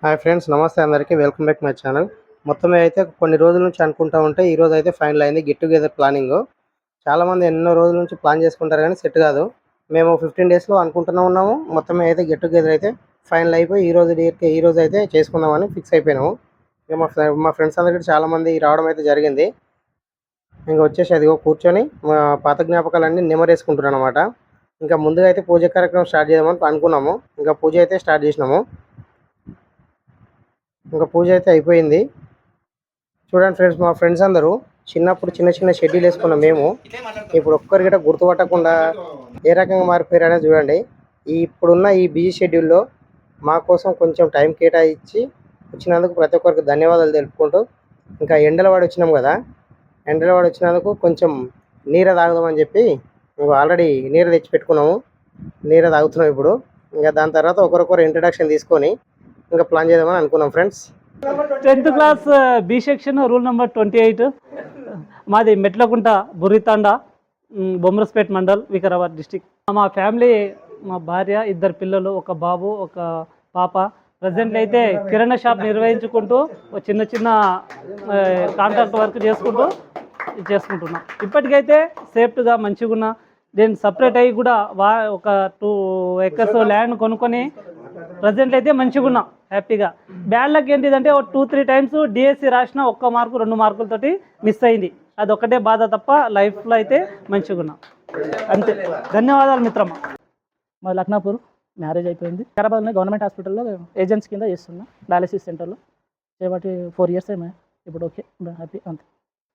Hi friends, నమస్తే అందరికీ. Welcome back my channel. మొత్తం అయితే కొన్ని రోజుల నుంచి అనుకుంటా ఉంటే ఈరోజు అయితే ఫైనల్ అయింది గెట్ టుగెదర్ ప్లానింగ్. చాలామంది ఎన్నో రోజుల నుంచి ప్లాన్ చేసుకుంటారు కానీ సెట్ కాదు. మేము 15 డేస్లో అనుకుంటూనే ఉన్నాము. మొత్తం అయితే గెట్ టుగెదర్ అయితే ఫైనల్ అయిపోయి ఈ రోజు అయితే చేసుకుందామని ఫిక్స్ అయిపోయినాము. ఇక మా ఫ్రెండ్స్ అందరికీ చాలామంది రావడం అయితే జరిగింది. ఇంకా వచ్చేసి అదిగో కూర్చొని మా పాత జ్ఞాపకాలన్నీ నెమరేసుకుంటున్నాను అనమాట. ఇంకా ముందుగా అయితే పూజ కార్యక్రమం స్టార్ట్ చేద్దామని అనుకున్నాము. ఇంకా పూజ అయితే స్టార్ట్ చేసినాము. ఇంకా పూజ అయితే అయిపోయింది. చూడండి ఫ్రెండ్స్, మా ఫ్రెండ్స్ అందరూ చిన్నప్పుడు చిన్న చిన్న షెడ్యూల్ వేసుకున్న మేము ఇప్పుడు ఒక్కరి గిట్ట గుర్తుపట్టకుండా ఏ రకంగా మారిపోయారు అనేది చూడండి. ఇప్పుడున్న ఈ బిజీ షెడ్యూల్లో మా కోసం కొంచెం టైం కేటాయించి వచ్చినందుకు ప్రతి ఒక్కరికి ధన్యవాదాలు తెలుపుకుంటూ, ఇంకా ఎండలవాడి వచ్చినాం కదా, ఎండలవాడి వచ్చినందుకు కొంచెం నీర తాగుదామని చెప్పి ఆల్రెడీ నీరు తెచ్చి పెట్టుకున్నాము. నీర తాగుతున్నాం ఇప్పుడు. ఇంకా దాని తర్వాత ఒకరొకరు ఇంట్రడక్షన్ తీసుకొని ఇంకా ప్లాన్ చేద్దామని అనుకున్నాం friends. 10th class B section roll number 28. మాది మెట్లకుంట బుర్రితాండ, బొమ్మరస్పేట్ మండల్, వికారాబాద్ డిస్టిక్. మా ఫ్యామిలీ, మా భార్య, 2 పిల్లలు, ఒక బాబు, ఒక పాప. ప్రజెంట్ అయితే కిరాణా షాప్ నిర్వహించుకుంటూ చిన్న చిన్న కాంట్రాక్ట్ వర్క్ చేసుకుంటున్నాం. ఇప్పటికైతే సేఫ్ట్గా మంచిగా ఉన్నా. నేను సపరేట్ అయ్యి కూడా ఒక 2 ఎకర్స్ ల్యాండ్ కొనుక్కొని ప్రజెంట్ అయితే మంచిగా ఉన్నా, హ్యాపీగా. బ్యాడ్ లక్ ఏంటిదంటే 2-3 టైమ్స్ డిఎస్సి రాసిన 1 మార్కు 2 మార్కులతోటి మిస్ అయింది. అదొక్కటే బాధ తప్ప లైఫ్లో అయితే మంచిగా ఉన్నా, అంతే. ధన్యవాదాలు మిత్రమా. మా లక్నాపూర్ మ్యారేజ్ అయిపోయింది. హైదరాబాద్లో గవర్నమెంట్ హాస్పిటల్లో ఏజెంట్స్ కింద చేస్తున్నా, డయాలసిస్ సెంటర్లో. చేయబట్టి 4 ఇయర్స్ ఏమే. ఇప్పుడు ఓకే, హ్యాపీ, అంతే.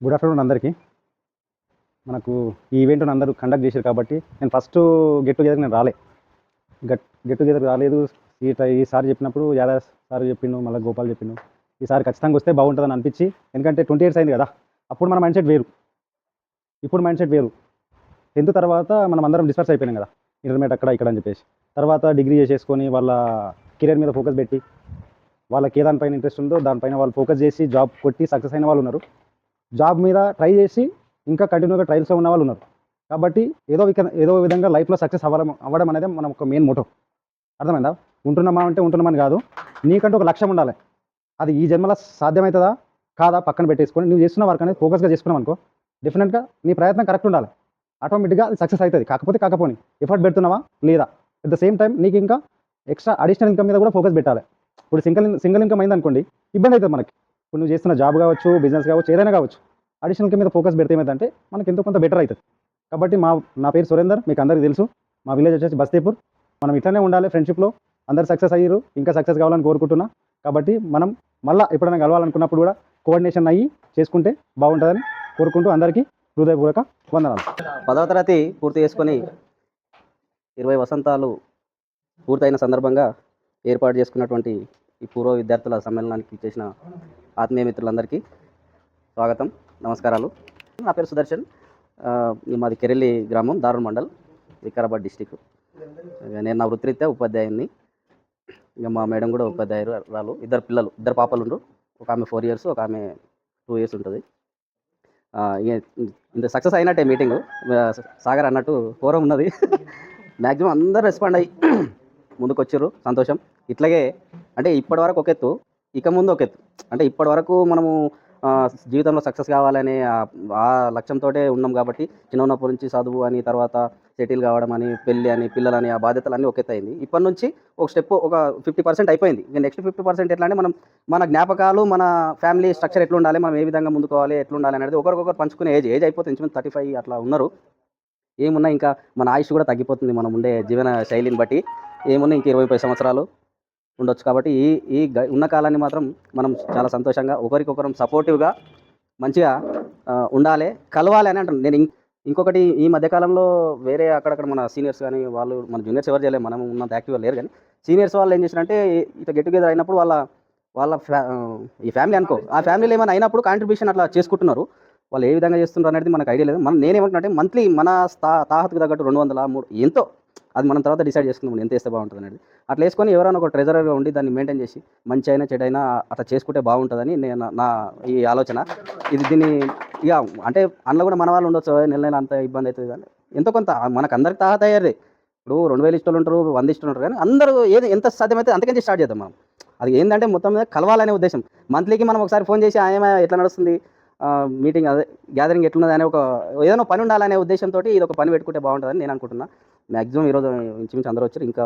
గుడ్ ఆఫ్టర్నూన్ అందరికీ. మనకు ఈ ఈవెంట్ను అందరూ కండక్ట్ చేశారు కాబట్టి నేను ఫస్ట్ గెట్ టుగెదర్ నేను గెట్ టుగెదర్ రాలేదు. ఈసారి చెప్పినప్పుడు యాదవ్ సార్ చెప్పిండు, మళ్ళీ గోపాల్ చెప్పిండు, ఈసారి ఖచ్చితంగా వస్తే బాగుంటుందని అనిపించి. ఎందుకంటే 20 ఇయర్స్ అయింది కదా, అప్పుడు మన మైండ్ సెట్ వేరు, ఇప్పుడు మైండ్ సెట్ వేరు. 10th తర్వాత మనం అందరం డిస్పర్స్ అయిపోయినాం కదా, ఇంటర్మీడియట్ అక్కడ ఇక్కడ అని చెప్పేసి. తర్వాత డిగ్రీ చేసేసుకొని వాళ్ళ కెరీర్ మీద ఫోకస్ పెట్టి, వాళ్ళకి ఏ దానిపైన ఇంట్రెస్ట్ ఉందో దానిపైన వాళ్ళు ఫోకస్ చేసి జాబ్ కొట్టి సక్సెస్ అయిన వాళ్ళు ఉన్నారు. జాబ్ మీద ట్రై చేసి ఇంకా కంటిన్యూగా ట్రయల్స్లో ఉన్న వాళ్ళు ఉన్నారు. కాబట్టి ఏదో విధంగా లైఫ్లో సక్సెస్ అవ్వడం అనేది మనం ఒక మెయిన్ మోటో. అర్థమైందా? ఉంటున్నామని కాదు, నీకంటూ ఒక లక్ష్యం ఉండాలి. అది ఈ జన్మలో సాధ్యమవుతుందా కాదా పక్కన పెట్టేసుకొని నువ్వు చేస్తున్న వర్క్ అనేది ఫోకస్గా చేసుకున్నాం అనుకో, డెఫినెట్గా నీ ప్రయత్నం కరెక్ట్ ఉండాలి. ఆటోమేటిక్గా అది సక్సెస్ అవుతుంది. కాకపోని ఎఫర్ట్ పెడుతున్నావా లేదా, అట్ ద సేమ్ టైం నీకు ఇంకా ఎక్స్ట్రా అడిషనల్ ఇన్కమ్ మీద కూడా ఫోకస్ పెట్టాలి. ఇప్పుడు సింగిల్ ఇన్కమ్ అయింది అనుకోండి, ఇబ్బంది అవుతుంది మనకి. ఇప్పుడు నువ్వు చేస్తున్న జాబ్ కావచ్చు, బిజినెస్ కావచ్చు, ఏదైనా కావచ్చు, అడిషనల్ ఇన్కమ్ మీద ఫోకస్ పెడితే ఏమైందంటే మనకి ఎంతో కొంత బెటర్ అవుతుంది. కాబట్టి నా పేరు సురేందర్, మీకు అందరికీ తెలుసు. మా విలేజ్ వచ్చేసి బస్తీపూర్. మనం ఇట్లనే ఉండాలి, ఫ్రెండ్షిప్లో అందరు సక్సెస్ అయ్యారు, ఇంకా సక్సెస్ కావాలని కోరుకుంటున్నా. కాబట్టి మనం మళ్ళీ ఎప్పుడైనా కలవాలనుకున్నప్పుడు కూడా కోఆర్డినేషన్ అయ్యి చేసుకుంటే బాగుంటుందని కోరుకుంటూ అందరికీ హృదయపూర్వక వందనాలు. 10వ తరగతి పూర్తి చేసుకొని 20 వసంతాలు పూర్తయిన సందర్భంగా ఏర్పాటు చేసుకున్నటువంటి ఈ పూర్వ విద్యార్థుల సమ్మేళనానికి చేసిన ఆత్మీయ మిత్రులందరికీ స్వాగతం, నమస్కారాలు. నా పేరు సుదర్శన్. మాది కెరెల్లి గ్రామం, దారుణ్ మండల్, వికారాబాద్ డిస్టిక్. నేను నా వృత్తిరీత్యా ఉపాధ్యాయుని. ఇంకా మా మేడం కూడా ఉపాధ్యాయురాలు. 2 పిల్లలు, 2 పాపలు ఉండ్రు. ఒక ఆమె 4 ఇయర్స్, ఒక ఆమె 2 ఇయర్స్ ఉంటుంది. ఇంత సక్సెస్ అయినట్టే మీటింగు. సాగర్ అన్నట్టు ఫోరం ఉన్నది. మ్యాక్సిమం అందరూ రెస్పాండ్ అయ్యి ముందుకు వచ్చారు, సంతోషం. ఇట్లాగే అంటే ఇప్పటివరకు ఒక ఎత్తు, ఇక ముందు ఒక ఎత్తు. అంటే ఇప్పటివరకు మనము జీవితంలో సక్సెస్ కావాలనే ఆ లక్ష్యంతో ఉన్నాం. కాబట్టి చిన్నప్పటి నుంచి చదువు అని, తర్వాత సెటిల్ కావడం అని, పెళ్ళి అని, పిల్లలని, ఆ బాధ్యతలన్నీ ఒక ఎత్తు అయింది. ఇప్పటి నుంచి ఒక స్టెప్, ఒక 50% అయిపోయింది. ఇంకా నెక్స్ట్ 50% ఎట్లా అంటే మన జ్ఞాపకాలు, మన ఫ్యామిలీ స్ట్రక్చర్ ఎట్లుండాలి, మనం ఏ విధంగా ముందుకోవాలి, ఎట్లుండాలి అనేది ఒకరికొకరు పంచుకునే ఏజ్ అయిపోతుంది. ఇంచుమించు 35 అట్లా ఉన్నారు. ఏమున్నా ఇంకా మన ఆయుష్ కూడా తగ్గిపోతుంది మనం ఉండే జీవన శైలిని బట్టి. ఏమున్నా ఇంక 20-30 సంవత్సరాలు ఉండొచ్చు. కాబట్టి ఈ ఉన్న కాలాన్ని మాత్రం మనం చాలా సంతోషంగా ఒకరికొకరం సపోర్టివ్గా మంచిగా ఉండాలి, కలవాలి అని అంటాను నేను. ఇంకొకటి, ఈ మధ్యకాలంలో వేరే అక్కడక్కడ మన సీనియర్స్ కానీ, వాళ్ళు మన జూనియర్స్ ఎవరు చేయలేదు, మనం ఉన్నంత యాక్టివ్గా లేరు. కానీ సీనియర్స్ వాళ్ళు ఏం చేశారంటే ఇట్లా గెట్ టుగెదర్ అయినప్పుడు వాళ్ళ ఈ ఫ్యామిలీ అనుకో, ఆ ఫ్యామిలీలో ఏమైనా అయినప్పుడు కాంట్రిబ్యూషన్ అట్లా చేసుకుంటున్నారు. వాళ్ళు ఏ విధంగా చేస్తున్నారు అనేది మనకు ఐడియా లేదు. నేనేమంటున్నా, మంత్లీ మన తాహతుకు తగ్గట్టు 200, 300 ఎంతో, అది మనం తర్వాత డిసైడ్ చేసుకుందాం ఎంత వేస్తే బాగుంటుంది అనేది. అట్లా వేసుకొని ఎవరైనా ఒక ట్రెజరర్గా ఉండి దాన్ని మెయింటైన్ చేసి మంచి అయినా చెడైనా అట్లా చేసుకుంటే బాగుంటుందని నా ఈ ఆలోచన. దీన్ని ఇక అంటే అందులో కూడా మన వాళ్ళు ఉండొచ్చు, నెల అంత ఇబ్బంది అవుతుంది. కానీ ఎంతో కొంత మనకు అందరికి తాహత అయ్యారు. ఇప్పుడు 2000 ఇష్టలు ఉంటారు, 100 ఇష్టలు ఉంటారు. కానీ అందరూ ఎంత సాధ్యమైతే అంతకంటే స్టార్ట్ చేద్దాం మనం. అది ఏంటంటే మొత్తం మీద కలవాలనే ఉద్దేశం. మంత్లీకి మనం ఒకసారి ఫోన్ చేసి ఏమైనా ఎట్లా నడుస్తుంది మీటింగ్ అదే గ్యాదరింగ్ ఎట్లున్నది అనే ఏదైనా పని ఉండాలనే ఉద్దేశంతో ఇది ఒక పని పెట్టుకుంటే బాగుంటుందని నేను అనుకుంటున్నా. మ్యాక్సిమం ఈరోజు ఇంచుమించు అందరూ వచ్చారు, ఇంకా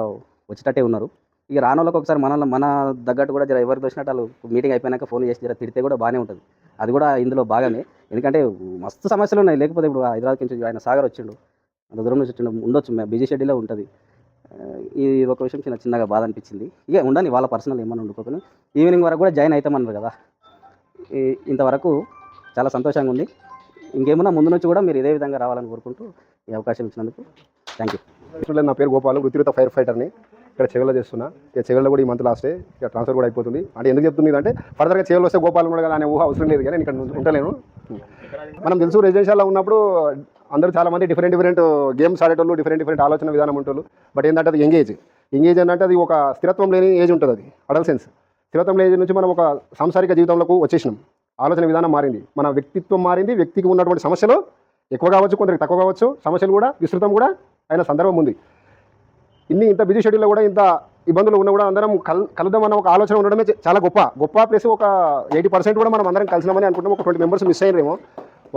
వచ్చేటట్టే ఉన్నారు. ఇక రానోళ్ళకి ఒకసారి మన తగ్గట్టు కూడా జర ఎవరికి వచ్చినట్టు వాళ్ళు మీటింగ్ అయిపోయినాక ఫోన్ చేసి జర తిడితే కూడా బాగానే ఉంటుంది. అది కూడా ఇందులో భాగమే. ఎందుకంటే మస్తు సమస్యలు ఉన్నాయి. లేకపోతే ఇప్పుడు హైదరాబాద్ నుంచి ఆయన సాగర్ వచ్చిండు, అంత దూరం నుంచి వచ్చిండు, ఉండొచ్చు, బిజీ షెడ్యూల్లో ఉంటుంది. ఇది ఒక విషయం చిన్నగా బాధ అనిపించింది. ఇక ఉండని వాళ్ళ పర్సనల్ ఏమన్నా ఉండుకోకుండా ఈవినింగ్ వరకు కూడా జాయిన్ అవుతామన్నారు కదా. ఇంతవరకు చాలా సంతోషంగా ఉంది. ఇంకేమన్నా ముందు నుంచి కూడా మీరు ఇదే విధంగా రావాలని కోరుకుంటూ ఈ అవకాశం ఇచ్చినందుకు థ్యాంక్ యూ. నా పేరు గోపాల్, వృత్తిరీత ఫైర్ ఫైటర్ని. ఇక్కడ చెవెల్లో చేస్తున్నా. ఇక చెవెల్లో కూడా ఈ మంత్ లాస్టే ఇక ట్రాన్స్ఫర్ కూడా అయిపోతుంది. అంటే ఎందుకు చెప్తుంది అంటే ఫర్దర్గా చెవెల్లో వస్తే గోపాల్ కూడా అనే ఊహ అవసరం లేదు, కానీ ఇక్కడ ఉండలేను. మనం తెలుసు రెసిడెన్షియల్లో ఉన్నప్పుడు అందరూ చాలామంది డిఫరెంట్ గేమ్స్ ఆడేటోళ్ళు, డిఫరెంట్ ఆలోచన విధానం ఉంటారు. బట్ ఏంటంటే అది యంగ్ ఏజ్ ఏంటంటే అది ఒక స్థిరత్వం లేని ఏజ్ ఉంటుంది. అది అడల్సెన్స్. స్థిరత్వం లేని ఏజ్ నుంచి మనం ఒక సాంసారిక జీవితంలోకి వచ్చేసినాం. ఆలోచన విధానం మారింది, మన వ్యక్తిత్వం మారింది. వ్యక్తికి ఉన్నటువంటి సమస్యలు ఎక్కువ కావచ్చు, కొందరికి తక్కువ కావచ్చు, సమస్యలు కూడా విస్తృతం కూడా అయిన సందర్భం ఉంది. ఇంత బిజీ షెడ్యూల్లో కూడా ఇంత ఇబ్బందులు ఉన్నా కూడా అందరం కలుద్దాం అన్న ఒక ఆలోచన ఉండడమే చాలా గొప్ప. ప్లస్ ఒక 80% కూడా మనం అందరం కలిసినామని అనుకుంటాం. ఒక 20 మెంబర్స్ మిస్ అయ్యారేమో,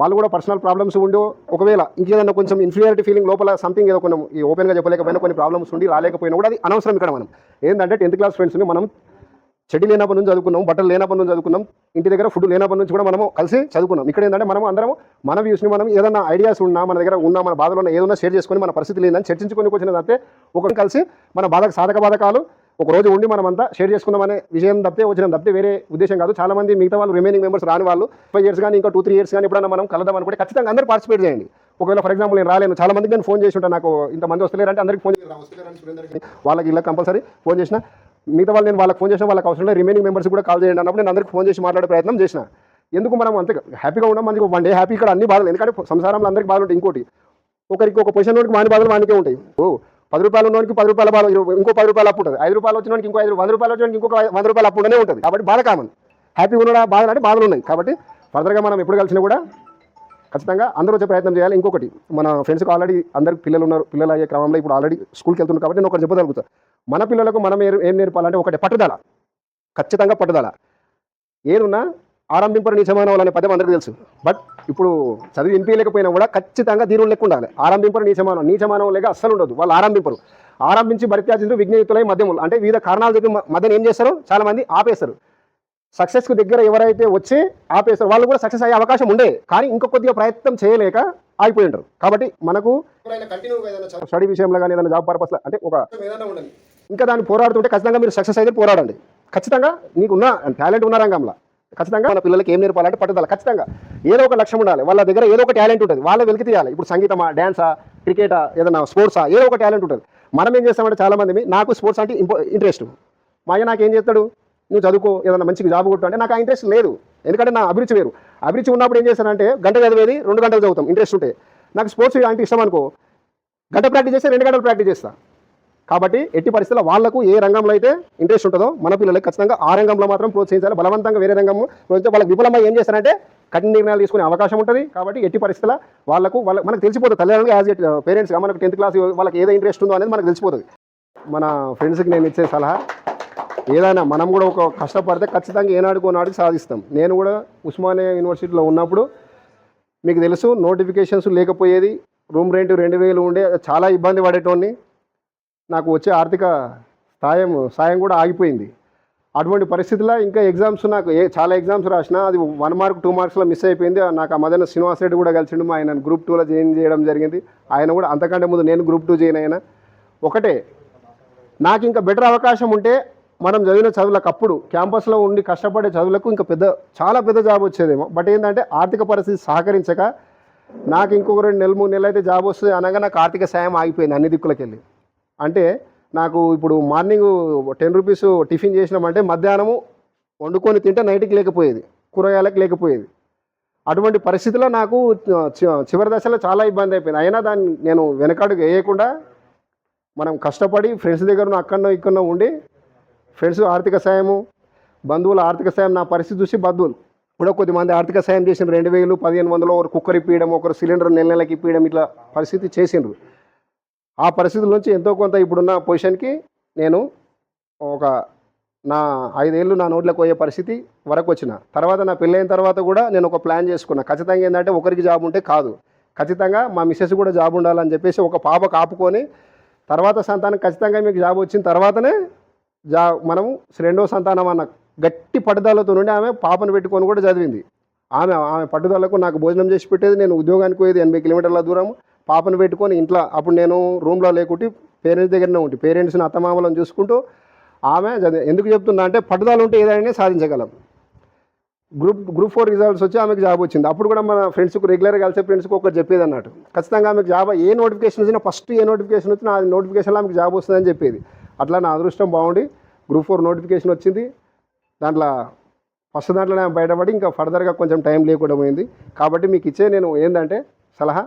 వాళ్ళు కూడా పర్సనల్ ప్రాబ్లమ్స్ ఉండి ఒకవేళ ఇంకేదన్నా కొంచెం ఇన్ఫీరియారిటీ ఫీలింగ్ లోపల సంథింగ్ ఏదో కొంచెం ఈ ఓపెన్గా చెప్పలేకపోయినా కొన్ని ప్రాబ్లమ్స్ ఉండి రాలేకపోయినా కూడా అది అనవసరం. ఇక్కడ మనం ఏంటంటే 10th క్లాస్ ఫ్రెండ్స్ని మనం చెడ్డీ లేనప్పటి నుంచి చదువుకున్నాం, బట్టలు లేనప్పటి నుంచి చదువుకున్నాం, ఇంటి దగ్గర ఫుడ్ లేనప్పటి నుంచి కూడా మనము కలిసి చదువుకున్నాం. ఇక్కడ ఏంటంటే మనం అందరం మన వ్యూస్ని మనం ఏదైనా ఐడియాస్ ఉన్నా, మన దగ్గర ఉన్న మన బాధలో ఉన్న ఏదైనా షేర్ చేసుకొని మన పరిస్థితి లేదని చర్చించుకొని వచ్చిన తప్పితే ఒకరిని కలిసి మన సాధక బాధకాలు ఒక రోజు ఉండి మనమంతా షేర్ చేసుకుందామనే విషయం తప్పితే వేరే ఉద్దేశం కాదు. చాలా మంది మిగతా వాళ్ళు రిమైనింగ్ మెంబర్స్ రాని వాళ్ళు 5 years కానీ ఇంకా 2-3 years కానీ ఎప్పుడైనా మనం కలదాం అనుకుంటే ఖచ్చితంగా అందరూ పార్టిసిపేట్ చేయండి. ఒకవేళ ఫర్ ఎగ్జాంపుల్ నేను రాలేను, చాలా మందికి నేను ఫోన్ చేసి ఉంటాను, నాకు ఇంతమంది వస్తలేరంటే అందరికి ఫోన్ చేసి వాళ్ళకి ఇలా కంపల్సరీ ఫోన్ చేసిన. మిగతా వాళ్ళు నేను వాళ్ళకి ఫోన్ చేసిన వాళ్ళకి అవసరం లేదు, రిమైనింగ్ మెంబర్స్ కూడా కాల్ చేయండి అన్నప్పుడు నేను అందరికి ఫోన్ చేసి మాట్లాడే ప్రయత్నం చేసిన. ఎందుకు మనం అంతే హ్యాపీగా ఉన్నాం, మనకి 1 day హ్యాపీ. ఇక్కడ అన్ని బాధలు, ఎందుకంటే సంసారంలో అందరికీ బాధలు ఉంటాయి. ఇంకోటి ఒకరికి ఒక పొజిషన్ వాడికి వాని బాధలు వానికే ఉంటాయి. 10 రూపాయలు ఉన్నవాడికి 10 రూపాయల బాధ, ఇంకో 10 రూపాయలు అప్పు ఉంటుంది. 5 రూపాయలు వచ్చినవాడికి ఇంకో 100 రూపాయలు వచ్చినవాడికి ఇంకొక 100 రూపాయలు అప్పు ఉండనే ఉంటుంది. కాబట్టి బాధ కామన్. హ్యాపీగా ఉన్న బాధలు అంటే బాధలు ఉన్నాయి. కాబట్టి ఫర్దర్గా మనం ఎప్పుడు కలిసినా కూడా ఖచ్చితంగా అందరూ వచ్చే ప్రయత్నం చేయాలి. ఇంకొకటి, మన ఫ్రెండ్స్కి ఆల్రెడీ అందరికి పిల్లలు ఉన్నారు. పిల్లలు అయ్యే క్రమంలో ఇప్పుడు ఆల్రెడీ స్కూల్కి వెళ్తున్నారు. కాబట్టి నేను ఒకటి చెప్పగలుగుతాను, మన పిల్లలకు మనం ఏం నేర్పాలంటే ఒకటి పట్టుదల, ఖచ్చితంగా పట్టుదల. ఏదున్నా ఆరంభింపరు నీచమానవులు అనే పదం అందరికీ తెలుసు. బట్ ఇప్పుడు చదివి వినిపించలేకపోయినా కూడా ఖచ్చితంగా దీరులు లెక్క ఉండాలి. ఆరంభింపరు నీచమానవం లేక అస్సలు ఉండదు. వాళ్ళు ఆరంభించి భరిత్యాచించు విజ్ఞయుతులై మధ్యములు, అంటే వివిధ కారణాలు చెప్పి మధ్యన ఏం చేస్తారు, చాలామంది ఆపేస్తారు. సక్సెస్కు దగ్గర ఎవరైతే వచ్చి ఆపేస్తారు వాళ్ళు కూడా సక్సెస్ అయ్యే అవకాశం ఉండే, కానీ ఇంకొక కొద్దిగా ప్రయత్నం చేయలేక ఆగిపోయి ఉంటారు. కాబట్టి మనకు స్టడీ విషయంలో కానీ ఏదైనా జాబ్ పర్పస్లో అంటే ఒక ఇంకా దాన్ని పోరాడుతుంటే ఖచ్చితంగా మీరు సక్సెస్ అయితే పోరాడండి. ఖచ్చితంగా నీకున్న టాలెంట్ ఉన్న రంగంలో ఖచ్చితంగా మన పిల్లలకి ఏం నేర్పాలంటే పట్టుదల. ఖచ్చితంగా ఏదో ఒక లక్ష్యం ఉండాలి. వాళ్ళ దగ్గర ఏదో ఒక టాలెంట్ ఉంటుంది, వాళ్ళ వెలికి తీయాలి. ఇప్పుడు సంగీతమా, డ్యాన్సా, క్రికెటా, ఏదైనా స్పోర్ట్సా, ఏదో ఒక టాలెంట్ ఉంటుంది. మనం ఏం చేస్తామంటే చాలామంది నాకు స్పోర్ట్స్ అంటే ఇంట్రెస్ట్, మా అయ్య నాకేం చేస్తాడు, నువ్వు చదువుకో, ఏదైనా మంచిగా జాబ్ కొట్టు అంటే నాకు ఆ ఇంట్రెస్ట్ లేదు. ఎందుకంటే నా అభిరుచి వేరు. అభిరుచి ఉన్నప్పుడు ఏం చేస్తానంటే గంట చదివేది 2 గంటలు చదువుతాం ఇంట్రెస్ట్ ఉంటే. నాకు స్పోర్ట్స్ అంటే ఇష్టం అనుకో, గంట ప్రాక్టీస్ చేస్తే 2 గంటలు ప్రాక్టీస్ చేస్తాను. కాబట్టి ఎట్టి పరిస్థితుల్లో వాళ్లకు ఏ రంగంలో అయితే ఇంట్రెస్ట్ ఉంటుందో మన పిల్లలకి ఖచ్చితంగా ఆ రంగంలో మాత్రం ప్రోత్సహించాలి. బలవంతంగా వేరే రంగం వాళ్ళకి విఫలమై ఏం చేస్తారంటే కఠిన నిర్ణయాలు తీసుకునే అవకాశం ఉంటుంది. కాబట్టి ఎట్టి పరిస్థితుల్లో మనకు తెలిసిపోతుంది. తల్లిదండ్రులు యాజ్ ఎ పేరెంట్స్గా మనకు 10th క్లాస్ వాళ్ళకి ఏదో ఇంట్రెస్ట్ ఉందో అనేది మనకు తెలిసిపోతుంది. మన ఫ్రెండ్స్కి నేను ఇచ్చే సలహా, ఏదైనా మనం కూడా ఒక కష్టపడితే ఖచ్చితంగా ఏనాడుకోనాడికి సాధిస్తాం. నేను కూడా ఉస్మానియా యూనివర్సిటీలో ఉన్నప్పుడు మీకు తెలుసు నోటిఫికేషన్స్ లేకపోయేది, రూమ్ రెంట్ 2000 ఉండే, చాలా ఇబ్బంది పడేటోడిని. నాకు వచ్చే ఆర్థిక సాయం కూడా ఆగిపోయింది. అటువంటి పరిస్థితుల్లో ఇంకా ఎగ్జామ్స్ నాకు చాలా ఎగ్జామ్స్ రాసిన, అది 1 మార్క్ 2 మార్క్స్లో మిస్ అయిపోయింది. నాకు ఆ మధ్యన శ్రీనివాస్ రెడ్డి కూడా కలిసిండు, ఆయన గ్రూప్ 2లో జాయిన్ చేయడం జరిగింది. ఆయన కూడా అంతకంటే ముందు నేను గ్రూప్ 2 జాయిన్ అయినా. ఒకటే, నాకు ఇంకా బెటర్ అవకాశం ఉంటే మనం చదివిన చదువులకు అప్పుడు క్యాంపస్లో ఉండి కష్టపడే చదువులకు ఇంకా చాలా పెద్ద జాబ్ వచ్చేదేమో. బట్ ఏంటంటే ఆర్థిక పరిస్థితి సహకరించక నాకు ఇంకొక 2 నెలలు 3 నెలలు అయితే జాబ్ వస్తుంది అనగా నాకు ఆర్థిక సాయం ఆగిపోయింది అన్ని దిక్కులకి వెళ్ళి. అంటే నాకు ఇప్పుడు మార్నింగ్ 10 రూపీస్ టిఫిన్ చేసినామంటే మధ్యాహ్నము వండుకొని తింటే నైట్కి లేకపోయేది, కూరగాయలకు లేకపోయేది. అటువంటి పరిస్థితిలో నాకు చివరి దశలో చాలా ఇబ్బంది అయిపోయింది. అయినా దాన్ని నేను వెనకడుగు వేయకుండా మనం కష్టపడి ఫ్రెండ్స్ దగ్గర అక్కడనో ఇక్కడనో ఉండి, ఫ్రెండ్స్ ఆర్థిక సాయము, బంధువుల ఆర్థిక సాయం, నా పరిస్థితి చూసి బంధువులు కూడా కొద్దిమంది ఆర్థిక సాయం చేసిన 2000, 1500, ఒకరు కుక్కర్ ఇప్పించడం, ఒకరు సిలిండర్ నెలకి ఇప్పించడం, ఇట్లా పరిస్థితి చేసిండ్రు. ఆ పరిస్థితుల నుంచి ఎంతో కొంత ఇప్పుడున్న పొజిషన్కి నేను ఒక నా 5 ఏళ్ళు నా నోట్లోకి పోయే పరిస్థితి వరకు వచ్చిన. తర్వాత నా పెళ్ళైన తర్వాత కూడా నేను ఒక ప్లాన్ చేసుకున్నా. ఖచ్చితంగా ఏంటంటే ఒకరికి జాబ్ ఉంటే కాదు, ఖచ్చితంగా మా మిస్సెస్ కూడా జాబ్ ఉండాలని చెప్పేసి ఒక పాపకు ఆపుకొని తర్వాత సంతానం ఖచ్చితంగా మీకు జాబ్ వచ్చిన తర్వాతనే మనము రెండో సంతానం అన్న గట్టి పట్టుదలతో నుండి ఆమె పాపను పెట్టుకొని కూడా చదివింది. ఆమె పట్టుదలకు నాకు భోజనం చేసి పెట్టేది. నేను ఉద్యోగానికి పోయేది 80 కిలోమీటర్ల దూరం, పాపను పెట్టుకొని ఇంట్లో. అప్పుడు నేను రూమ్లో లేకుంటే పేరెంట్స్ దగ్గరనే ఉంటే పేరెంట్స్ని అత్తమామలను చూసుకుంటూ ఆమె ఎందుకు చెప్తున్నా అంటే పట్టుదల ఉంటే ఏదైనా సాధించగలం. గ్రూప్ 4 రిజల్ట్స్ వచ్చి ఆమెకు జాబ్ వచ్చింది. అప్పుడు కూడా మన ఫ్రెండ్స్కు రెగ్యులర్గా కలిసే ఫ్రెండ్స్కి ఒకటి చెప్పేది అన్నట్టు, ఖచ్చితంగా ఆమెకు జాబ్ ఏ నోటిఫికేషన్ వచ్చినా ఫస్ట్ ఏ నోటిఫికేషన్ వచ్చినా ఆ నోటిఫికేషన్లో ఆమెకు జాబ్ వస్తుందని చెప్పేది. అట్లా నా అదృష్టం బాగుండి గ్రూప్ 4 నోటిఫికేషన్ వచ్చింది. దాంట్లో ఫస్ట్ దాంట్లోనే బయటపడి ఇంకా ఫర్దర్గా కొంచెం టైం లేకుండా పోయింది. కాబట్టి మీకు ఇచ్చే నేను ఏంటంటే సలహా,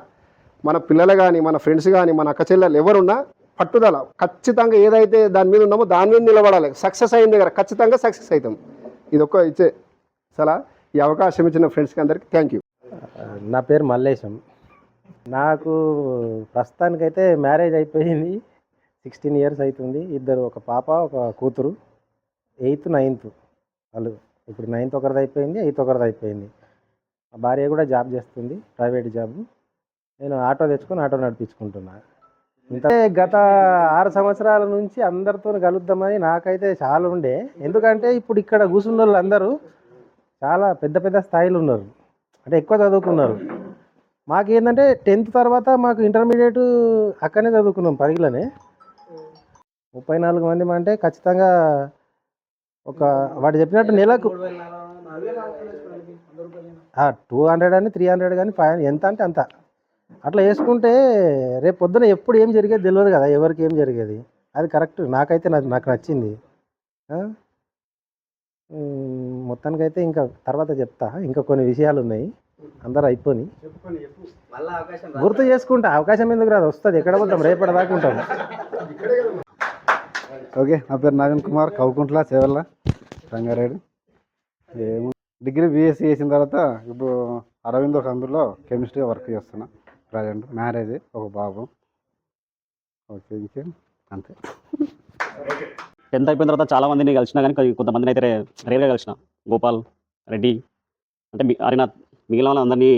మన పిల్లలు కానీ మన ఫ్రెండ్స్ కానీ మన అక్క చెల్లెలు ఎవరున్నా పట్టుదల ఖచ్చితంగా ఏదైతే దాని మీద ఉన్నామో దాని మీద నిలబడాలి. సక్సెస్ అయిన దగ్గర ఖచ్చితంగా సక్సెస్ అవుతాం. ఇది ఒక్క ఇచ్చే సలహా. ఈ అవకాశం ఇచ్చిన ఫ్రెండ్స్కి అందరికీ థ్యాంక్ యూ. నా పేరు మల్లేశం. నాకు ప్రస్తుతానికైతే మ్యారేజ్ అయిపోయింది. 16 ఇయర్స్ అవుతుంది. ఇద్దరు, ఒక పాప ఒక కూతురు. 8th 9th వాళ్ళు. ఇప్పుడు 9th ఒకరిది అయిపోయింది, 8th ఒకరిది అయిపోయింది. మా భార్య కూడా జాబ్ చేస్తుంది, ప్రైవేట్ జాబ్. నేను ఆటో తెచ్చుకొని ఆటో నడిపించుకుంటున్నా. ఇంత గత 6 సంవత్సరాల నుంచి అందరితో కలుద్దామని నాకైతే చాలా ఉండే. ఎందుకంటే ఇప్పుడు ఇక్కడ కూర్చున్న వాళ్ళు అందరూ చాలా పెద్ద పెద్ద స్థాయిలో ఉన్నారు, అంటే ఎక్కువ చదువుకున్నారు. మాకేంటంటే 10th తర్వాత మాకు ఇంటర్మీడియట్ అక్కడనే చదువుకున్నాం, పరిగిలోనే. 34 మంది అంటే ఖచ్చితంగా ఒక వాడు చెప్పినట్టు నెలకు 200 అని 300 కానీ 500 ఎంత అంటే అంత అట్లా వేసుకుంటే రేపు పొద్దున ఎప్పుడు ఏం జరిగేది తెలియదు కదా, ఎవరికి ఏం జరిగేది. అది కరెక్ట్. నాకైతే నాకు నచ్చింది. మొత్తానికైతే ఇంకా తర్వాత చెప్తా, ఇంకా కొన్ని విషయాలు ఉన్నాయి. అందరూ అయిపోయి గుర్తు చేసుకుంటా. అవకాశం ఎందుకు రాదు, వస్తుంది. ఎక్కడ పోతాం, రేపటి దాకా ఉంటాం. ఓకే, నా పేరు నవీన్ కుమార్, కౌకుంట్ల చేవల్ల రంగారెడ్డి. డిగ్రీ బీఎస్సీ చేసిన తర్వాత ఇప్పుడు అరవిందో కంపెనీలో కెమిస్ట్రీ వర్క్ చేస్తున్నా. ప్రజెంట్ మ్యారేజ్, ఒక బాబు. ఓకే, ఇంకేం అంతే. 10th అయిపోయిన తర్వాత చాలా మందిని కలిసినా కానీ కొంతమందిని అయితే రేర్గా కలిసిన. గోపాల్ రెడ్డి అంటే హరినాథ్, మిగిలిన వాళ్ళందరినీ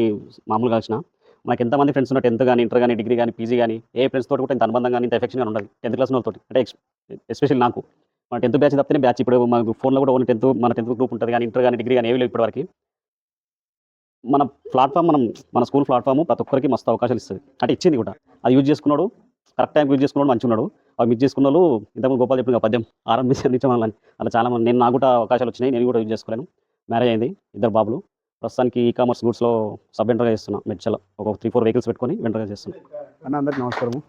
మామూలుగా కలిసిన. మనకి ఎంతమంది ఫ్రెండ్స్ ఉన్నారు 10th కానీ ఇంటర్ కానీ డిగ్రీ కానీ పీజీ కానీ ఏ ఫ్రెండ్స్ తోటి కూడా ఇంత అనుబంధం కానీ ఇంత ఎఫెక్షన్ కానీ ఉండదు 10th క్లాస్ వాళ్ళతో. అంటే ఎస్పెషల్లీ నాకు మన 10th బ్యాచ్ తప్పితే బ్యాచ్ ఇప్పుడు మన ఫోన్లో కూడా ఓన్లీ 10th గ్రూప్ ఉంటుంది. కానీ ఇంటర్ కానీ డిగ్రీ కానీ ఏవి లేవు ఇప్పటివరకు. మన ప్లాట్ఫామ్ మన స్కూల్ ప్లాట్ఫామ్ ప్రతి ఒక్కరికి మస్తు అవకాశాలు ఇస్తుంది, అంటే ఇచ్చింది కూడా. అది యూజ్ చేసుకున్నాడు, కరెక్ట్ టైం యూజ్ చేసుకున్నాడు, మంచిగా ఉన్నాడు. అవి మిస్ చేసుకున్న వాళ్ళు ఇంతకుముందు గోపాల్ చెప్పిన పద్యం ఆరంభించాలని అలా చాలా మంది. నేను నాకు కూడా అవకాశాలు వచ్చినాయి, నేను కూడా యూజ్ చేసుకోలేను. మ్యారేజ్ అయింది, 2 బాబులు. ప్రస్తుతానికి ఈకామర్స్ గూడ్స్లో సబ్ వెంటర్గా చేస్తున్నా. మెడ్చలో ఒక 3-4 వెహికల్స్ పెట్టుకొని వెంటర్గా చేస్తున్నాను. అన్న అందరికీ నమస్కారము.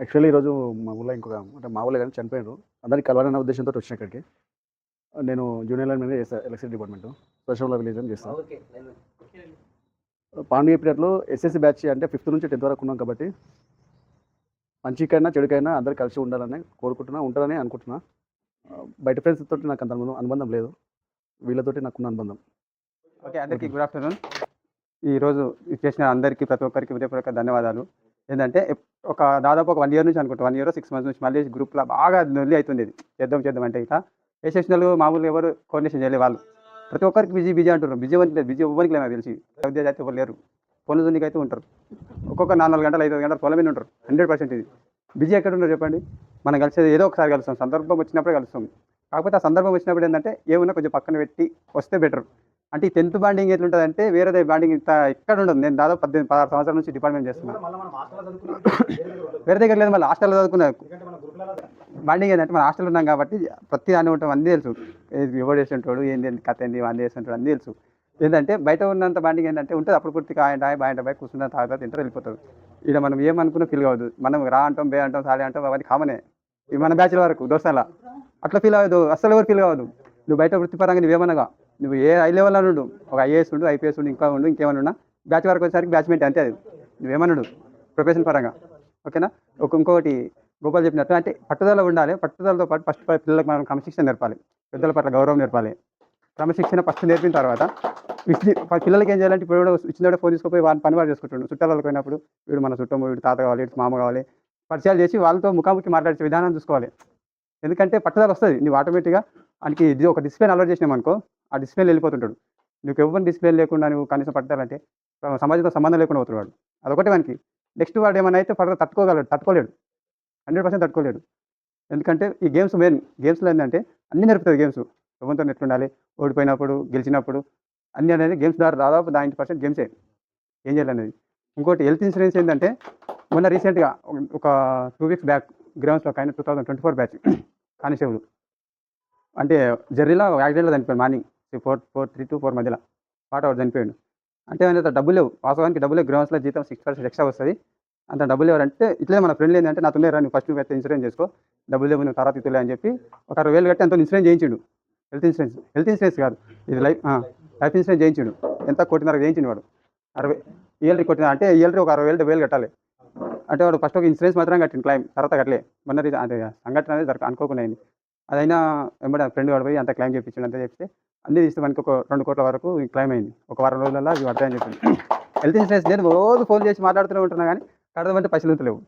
యాక్చువల్లీ ఈరోజు మా ఊళ్ళో ఇంకొక అంటే మా ఊళ్ళో కానీ చనిపోయారు, అందరికీ కలవాలన్న ఉద్దేశంతో వచ్చిన ఇక్కడికి. నేను జూనియర్ లైన్ మీద చేస్తాను, ఎలక్ట్రిసిటీ డిపార్ట్మెంట్ సోషల్ విలేజ్ అని చేస్తాను. పాండ్య పీరియడ్లో ఎస్ఎస్సి బ్యాచ్ అంటే 5th నుంచి 10th వరకు ఉన్నాం. కాబట్టి మంచికైనా చెడుకైనా అందరు కలిసి ఉండాలని కోరుకుంటున్నా, ఉంటారని అనుకుంటున్నా. బయట ఫ్రెండ్స్ తోటి నాకు అంత అనుబంధం లేదు, వీళ్ళతోటి నాకున్న అనుబంధం. ఓకే, అందరికీ గుడ్ ఆఫ్టర్నూన్. ఈరోజు చేసిన అందరికీ ప్రతి ఒక్కరికి హృదయపూర్వక ధన్యవాదాలు. ఏంటంటే దాదాపు ఒక 1 year నుంచి అనుకుంటా, 1 year 6 months నుంచి మళ్ళీ గ్రూప్లో బాగా నొల్లి అవుతుంది. చేద్దాం అంటే ఇక ఏ సెక్షన్లు మామూలుగా ఎవరు కోఆర్డినేషన్ చేయలేదు. వాళ్ళు ప్రతి ఒక్కరికి బిజీ అంటారు. బిజీ ఇవ్వడానికి లేదు నాకు తెలిసి. ఉద్యోగం అయితే ఎవరు లేరు, ఫోన్ల జోనికి అయితే ఉంటారు. ఒక్కొక్క 4 గంటలు 5 గంటలు పొలం మీద ఉంటారు. 100% ఇది బిజీ ఎక్కడ ఉంటారు చెప్పండి. మనం కలిసేది ఏదో ఒకసారి కలుస్తాం, సందర్భం వచ్చినప్పుడే కలుస్తాం. కాకపోతే ఆ సందర్భం వచ్చినప్పుడు ఏంటంటే ఏమున్నా కొంచెం పక్కన పెట్టి వస్తే బెటర్. అంటే ఈ 10th బాండింగ్ ఎట్లుంటుంది అంటే వేరే బాండింగ్ ఇంత ఎక్కడ ఉండదు. నేను దాదాపు 18-16 సంవత్సరాల నుంచి డిపార్ట్మెంట్ చేస్తున్నాను. వేరే దగ్గర లేదు, మళ్ళీ హాస్టల్లో చదువుకున్నా. బాండింగ్ ఏంటంటే మన హాస్టల్ ఉన్నాం కాబట్టి ప్రతి దాన్ని ఉంటాం, అన్నీ తెలుసు. ఎవరు చేస్తుంటాడు, ఏంటి కథ ఏంటి, వాళ్ళు చేస్తుంటాడు అన్నీ తెలుసు. ఏంటంటే బయట ఉన్నంత బాండింగ్ ఏంటంటే ఉంటుంది. అప్పుడు పూర్తిగా బాయ్ కూర్చున్న తర్వాత తింటారు, వెళ్ళిపోతారు. ఇక్కడ మనం ఏమనుకున్నా ఫీల్ కావద్దు. మనం రా అంటాం, బే అంటాం, సాలి అంటాం, అవన్నీ కామనే. ఇవి మన బ్యాచ్ల వరకు దోస్తాల అట్లా ఫీల్ అవ్వదు, అస్సలు ఎవరు ఫీల్ కావద్దు. నువ్వు బయట వృత్తిపరంగా నువ్వేమనగా నువ్వు ఏ హై లెవెల్లో ఉండు, ఒక ఐఏఎస్ ఉండు, ఐపీఎస్ ఉండు, ఇంకా ఉండు, ఇంకేమన్నా ఉన్నా బ్యాచ్ వరకు వచ్చేసరికి బ్యాచ్మేట్ అంతే. అది నువ్వేమన్నాడు ప్రొఫెషన్ పరంగా. ఓకేనా. ఇంకోటి గోపాల్ చెప్పినట్టు అంటే పట్టుదల ఉండాలి. పట్టుదలతో పాటు ఫస్ట్ పిల్లలకు మనం క్రమశిక్షణ నేర్పాలి, పెద్దల పట్ల గౌరవం నేర్పాలి. క్రమశిక్షణ ఫస్ట్ నేర్పిన తర్వాత పిల్లలకి ఏం చేయాలంటే ఇప్పుడు ఇచ్చిన ఫోన్ తీసుకుపోయి వాళ్ళని పని వాడు చేసుకుంటుండు. చుట్టాలకు పోయినప్పుడు వీడు మన చుట్టము, వీడు తాత కావాలి, వీడు మామ కావాలి, పరిచయాలు చేసి వాళ్ళతో ముఖాముఖి మాట్లాడే విధానం చూసుకోవాలి. ఎందుకంటే పట్టుదల వస్తుంది, నువ్వు ఆటోమేటిక్గా వానికి ఇది ఒక డిసిప్లిన్ అలవాటు చేసినాం అనుకో, ఆ డిసిప్లిన్ వెళ్ళిపోతుంటాడు. నువ్వు ఎవరిని డిసిప్లిన్ లేకుండా నువ్వు కనీసం పట్టాలంటే సమాజంతో సంబంధం లేకుండా పోతాడు వాడు. అదొకటి వానికి. నెక్స్ట్ వాడు ఏమైనా అయితే ఫర్దర్ తట్టుకోలేడు, 100% తట్టుకోలేడు. ఎందుకంటే ఈ గేమ్స్ మెయిన్, గేమ్స్లో ఏంటంటే అన్నీ నేర్పుతుంది గేమ్స్. ఎవరితో ఎట్లుండాలి, ఓడిపోయినప్పుడు గెలిచినప్పుడు అన్నీ అనేది గేమ్స్ ద్వారా దాదాపు 90% గేమ్సే ఏం చేయాలనేది. ఇంకోటి హెల్త్ ఇన్సూరెన్స్ ఏంటంటే మొన్న రీసెంట్గా ఒక 2 వీక్స్ బ్యాక్ గ్రౌండ్స్లో ఒక ఆయన 2024 బ్యాచ్ కానిస్టేబుల్ అంటే జర్రీలో యాక్సిడెంట్లో చనిపోయాడు. మార్నింగ్ 4:03 to 4 మధ్యలో అవుట్ చనిపోయాడు. అంటే ఆయన డబ్బులు లేవు, వాస్తవానికి డబ్బులు లేవు. గ్రౌండ్స్లో జీతం 6% ఎక్స్ట్రా వస్తుంది, అంత డబ్బులు ఎవరంటే ఇట్లే మన ఫ్రెండ్ ఏంటంటే నాతో నువ్వు ఫస్ట్ నువ్వు అయితే ఇన్సూరెన్స్ చేసుకో, డబ్బులు లేవు నువ్వు తర్వాత ఇతులే అని చెప్పి ఒక 60,000 కట్టి అంత ఇన్సూరెన్స్ చేయించిండు. హెల్త్ ఇన్సూరెన్స్ కాదు ఇది, లైఫ్ ఇన్సూరెన్స్ చేయించిండు. ఎంత 1.5 చేయించిండు వాడు. 60 ఇయర్లీ కొట్టిన అంటే ఇయర్లీ ఒక 60,000 కట్టాలి. అంటే వాడు ఫస్ట్ ఒక ఇన్సూరెన్స్ మాత్రం కట్టింది, క్లైమ్ తర్వాత కట్టలే. మొన్న అదే సంఘటన అనేది అనుకోకుండా అయింది. అదైనా వెంబడి ఫ్రెండ్ వాడు పోయి అంత క్లైమ్ చేయించాడు. అంతా చెప్తే అన్నీ తీస్తే మనకి ఒక 2 కోట్ల వరకు క్లైమ్ అయింది. ఒక వారం రోజులలో అవి పడతాయని చెప్పింది. హెల్త్ ఇన్సూరెన్స్ నేను రోజు ఫోన్ చేసి మాట్లాడుతూనే ఉంటున్నా, కానీ కడదామంటే పైసలు ఉంటలేవు.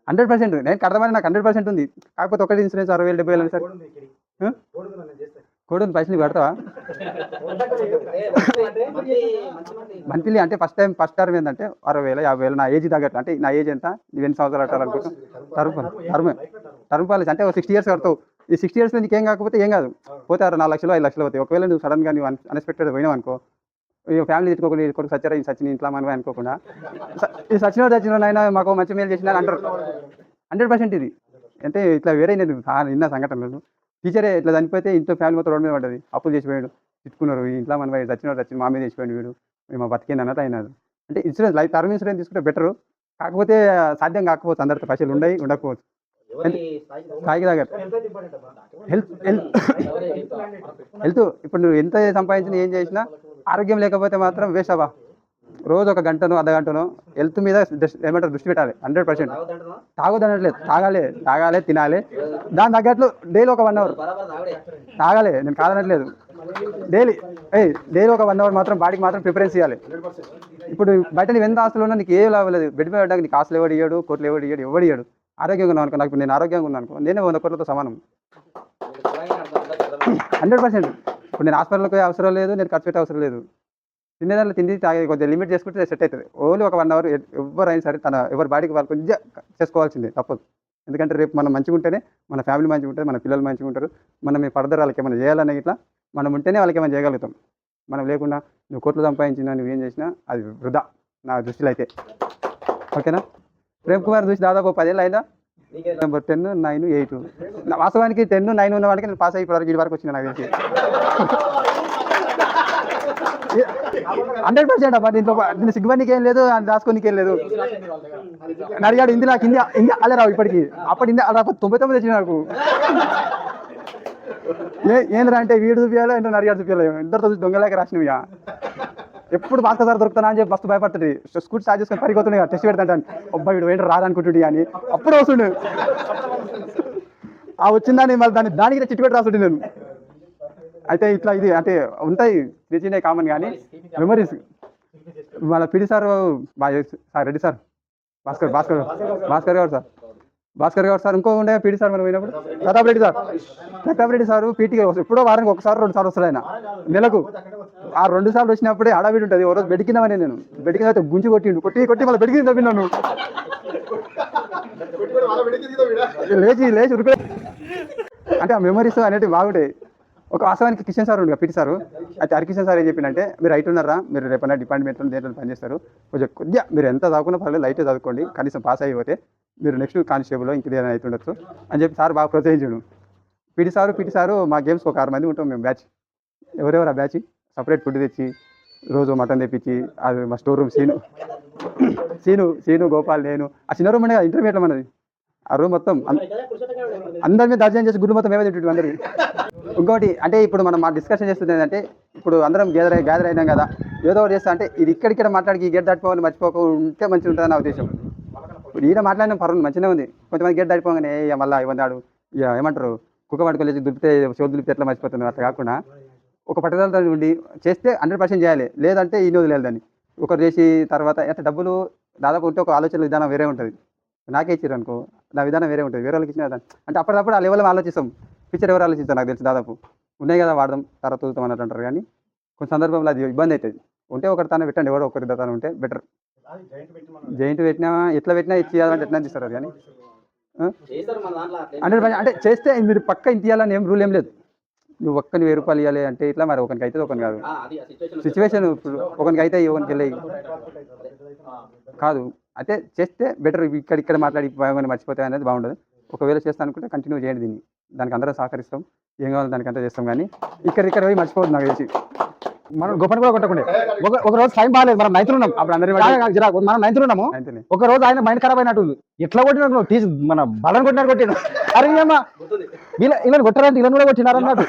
100% నేను కడదామని నాకు 100% ఉంది. కాకపోతే ఒకటి ఇన్సూరెన్స్ 60,000 70,000 సార్ కోడి పైసలు కడతావా మంత్లీ? అంటే ఫస్ట్ టర్మ్ ఏంటంటే 60,000 50,000 నా ఏజ్ తగ్గట్టు. అంటే నా ఏజ్ ఎంత, నువ్వు ఎన్ని సంవత్సరాలు కట్టాలనుకుంటావు, టర్మ్ పాలసీ అంటే 60 years కడతావు. ఈ 60 yearsలో నీకేం కాకపోతే ఏం కాదు, పోతే 4 లక్షలు 5 లక్షలు అవుతాయి. ఒకవేళ నువ్వు సడన్గా నువ్వు అన్ఎక్స్పెక్టెడ్ పోయినావు అనుకో, ఈ ఫ్యామిలీ తిట్టుకోకుండా కొడుకు సచ్చారా, ఈ సచిన ఇంట్లో మనమే అనుకోకుండా ఈ సచిన అయినా మాకు మంచి మేలు చేసిన అంటారు. 100% ఇది. అంటే ఇట్లా వేరే నేను నిన్న సంఘటనలు టీచరే ఇట్లా చనిపోతే ఇంట్లో ఫ్యామిలీ మొత్తం రోడ్డు మీద పడ్డది, అప్పులు చేసిపోయాడు, తిట్టుకున్నారు. ఈ ఇంట్లో మన చచ్చిన మా మీద చేసిపోయాడు, వీడు మేము బతికింది అన్నట్టు అయినారు. అంటే ఇన్సూరెన్స్ లైఫ్ టర్మ్ ఇన్సూరెన్స్ తీసుకుంటే బెటరు. కాకపోతే సాధ్యం కాకపోవచ్చు, అందరితో పైసలు ఉండకపోవచ్చు. స్థాయికి దగ్గర హెల్త్ ఇప్పుడు నువ్వు ఎంత సంపాదించినా ఏం చేసినా ఆరోగ్యం లేకపోతే మాత్రం వేస్ట్ అవ్వ. రోజు ఒక గంటనో అర్ధగంటనో హెల్త్ మీద ఏమంటారు దృష్టి పెట్టాలి. 100% తాగొద్దనట్లేదు, తాగాలి తినాలి, దాని తగ్గట్లు డైలీ ఒక 1 hour తాగాలి. నేను కాదనట్లేదు, డైలీ ఒక 1 hour మాత్రం బాడీకి మాత్రం ప్రిఫరెన్స్ ఇవ్వాలి. ఇప్పుడు బయట నువ్వు ఎంత ఆస్తులు ఉన్నా నీకు ఏ లాభం లేదు. బెడ్ మీద పడ్డాక నీకు ఆస్తులు ఎవడు ఇయ్యాడు, కోట్లు ఎవడు ఇయ్యాడు. ఆరోగ్యంగా ఉన్నాను అనుకో, నాకు నేను ఆరోగ్యంగా ఉన్నాను అనుకో, నేనే 100 కోట్లతో సమానం. 100%. ఇప్పుడు నేను హాస్పిటల్కి అవసరం లేదు, నేను ఖర్చు పెట్టే అవసరం లేదు. తినేదాంట్లో తిండి తాగే కొద్దిగా లిమిట్ చేసుకుంటే సెట్ అవుతుంది. ఓన్లీ ఒక 1 hour ఎవరైనా సరే ఎవరి బాడీకి వాళ్ళు కొంచెం చేసుకోవాల్సిందే, తప్పదు. ఎందుకంటే రేపు మనం మంచిగా ఉంటేనే మన ఫ్యామిలీ మంచిగా ఉంటుంది, మన పిల్లలు మంచిగా ఉంటారు. మనం మీ ఫర్దర్ వాళ్ళకి ఏమైనా చేయాలనే ఇట్లా మనం ఉంటేనే వాళ్ళకి ఏమైనా చేయగలుగుతాం. మనం లేకుండా నువ్వు కోట్లు సంపాదించినా నువ్వేం చేసినా అది వృధా నా దృష్టిలో అయితే. ఓకేనా? ప్రేమ్ కుమార్ చూసి దాదాపు 10 ఏళ్ళు అయినా నెంబర్ 10, 9, 8 వాస్తవానికి 10, 9 ఉన్న వాడికి నేను పాస్ అయిపోయి ఈ వరకు వచ్చిన నాకు తెలిసి 100% అబ్బా. దీంట్లో సిగ్గుపడికి ఏం లేదు, దాచుకోనికి ఏం లేదు. నడిగాడు హిందీ, నాకు హిందీ అలా రావు ఇప్పటికి. అప్పటి హిందీ అలా 99 వచ్చిన నాకు. ఏంద్రా అంటే వీడు చూపించాలి, ఏంటో నడిగాడు చూపించాలి, ఇద్దరితో చూసి దొంగలేక రాసినవి. ఎప్పుడు భాస్కర్ సార్ దొరుకుతానా అని చెప్పి మస్తు భయపడుతుంది. స్కూటీ స్టార్ట్ చేసుకొని పరిగొత్తుండే టెస్ట్ పెడతాంటాను. అబ్బాయి వీడు ఏంటో రాదనుకుంటుంది అని అప్పుడు వస్తుండే. ఆ వచ్చిందని మళ్ళీ దానికి చిట్టు పెట్టి రాస్తుండే నేను. అయితే ఇట్లా ఇది అంటే ఉంటాయి చిన్న చిన్న కామన్, కానీ మెమరీస్ మన పిడి సార్ బాగా సార్ రెడ్డి సార్ భాస్కర్ గారు సార్ ఇంకో ఉండే పీటీ సార్ మనం పోయినప్పుడు ప్రతాప్ రెడ్డి సార్ పీటీకి ఎప్పుడో వారానికి 1 సార్ 2 సార్లు వస్తాడు ఆయన నెలకు. ఆ 2 సార్లు వచ్చినప్పుడే హడావిడి ఉంటుంది. ఓ రోజు బెడ్ కిందమని నేను బెడ్ కింద అయితే గుంజి కొట్టి మళ్ళీ బెడ్ కింద తప్పినాను. లేచి ఉరుకు. అంటే ఆ మెమరీస్ అనేటివి బాగుంటాయి. ఒక వాస్తవానికి కిషన్ సార్ ఉండే పీటీ సారు. అయితే హరికిషన్ సార్ ఏం చెప్పినంటే, మీరు రైట్ ఉన్నారా, మీరు రేపన్నా డిపార్ట్మెంట్లో దేంట్లో పనిచేస్తారు, కొద్దిగా మీరు ఎంత చదువుకున్నా పర్లేదు లైట్ చదువుకోండి, కనీసం పాస్ అయిపోతే మీరు నెక్స్ట్ కానిస్టేబుల్ ఇంకేదైనా అవుతుండొచ్చు అని చెప్పి సార్ బాగా ప్రోత్సహించాడు. పీటీ సారు మా గేమ్స్కి ఒక 6 మంది ఉంటాం మేము బ్యాచ్. ఎవరెవరు ఆ బ్యాచ్ సపరేట్ ఫుడ్ తెచ్చి రోజు మటన్ తెప్పించి, అది మా స్టోర్ రూమ్ సీను గోపాల్ నేను ఆ చిన్న రూమ్ ఉండే ఇంటర్మీడియట్లో మనది. ఆ రూమ్ మొత్తం అందరి మీద దర్శనం చేసి గుడ్డు మొత్తం మేమే తింటుంటాం అందరికి. ఇంకోటి అంటే ఇప్పుడు మనం డిస్కషన్ చేస్తుంది ఏంటంటే, ఇప్పుడు అందరం గ్యాదర్ అయినాం కదా, ఏదో ఒకటి చేస్తా అంటే ఇది ఇక్కడ మాట్లాడికి గేట్ దాటిపోవాలి మర్చిపోకుంటే మంచిగా ఉంటుంది నా ఉద్దేశం. ఇప్పుడు ఈయన మాట్లాడిన పర్వాలేదు మంచిగా ఉంది. కొంతమంది గేట్ దాటిపోగానే మళ్ళీ ఇవ్వన్నాడు ఏమంటారు కుక్క పట్టుకోలేసి దులిపితే చోటు దులిపితే ఎట్లా మర్చిపోతుంది అట్లా కాకుండా ఒక పట్టుదలతో ఉండి చేస్తే 100% చేయాలి. లేదంటే ఈ వదిలేదు దాన్ని ఒకరు చేసి తర్వాత అంటే డబ్బులు దాదాపు ఉంటే ఒక ఆలోచన విధానం వేరే ఉంటుంది. నాకే ఇచ్చారు అనుకో నా విధానం వేరే ఉంటుంది, వేరే వాళ్ళకి ఇచ్చిన విధానం అంటే అప్పటికప్పుడు ఆ లెవెల్లో ఆలోచిస్తాం. ఫ్యూచర్ ఎవరు ఆలోచిస్తారు నాకు తెలిసి దాదాపు ఉన్నాయి కదా వాడదాం తర్వాత చూద్దాం అన్నట్టు అంటారు. కానీ కొన్ని సందర్భంలో అది ఇబ్బంది అవుతుంది. ఉంటే ఒకటి తన పెట్టండి, ఎవడో ఒకరి తన ఉంటే బెటర్. జాయింట్ పెట్టినా ఎట్లా పెట్టినా ఇచ్చి ఇవ్వాలంటే ఎట్లా ఇస్తారు అది. కానీ చేస్తారు మన దాంట్లో అట్లా ఏం అంటే చేస్తే మీరు పక్క ఇంత ఇవ్వాలని ఏం రూల్ ఏం లేదు. నువ్వు ఒక్కని 1000 రూపాయలు ఇవ్వాలి అంటే ఇట్లా మరి ఒకరికి అయితే ఒకరికి కాదు. అది ఆ సిచ్యువేషన్ సిచ్యువేషన్ ఒకరికి అయితే ఒకరికి వెళ్ళి కాదు. అయితే చేస్తే బెటర్. ఇక్కడ మాట్లాడి మర్చిపోతాయి అనేది బాగుండదు. ఒకవేళ చేస్తాను అనుకుంటే కంటిన్యూ చేయండి దీన్ని. దానికి అందరం సహకరిస్తాం, ఏం కావాలి దానికి అంతా చేస్తాం. కానీ ఇక్కడ పోయి మర్చిపోవద్దు నాకు తెలిసి. మనం గొప్పని కూడా కొట్టకుండా ఒక రోజు టైం బాగాలేదు, మనం నైన్త్ ఉన్నాం. అప్పుడు అందరి మనం నైన్త్ ఉన్నాము. ఒక రోజు ఆయన మైండ్ ఖరాబ్ అయినట్టుంది. ఎట్లా కొట్టినాడు తీసి మన బలం కొట్టినాడు కొట్టినాడు. అరే అమ్మా ఇలా కొట్టారంటే ఇలా కూడా కొట్టినారు అన్నట్టు.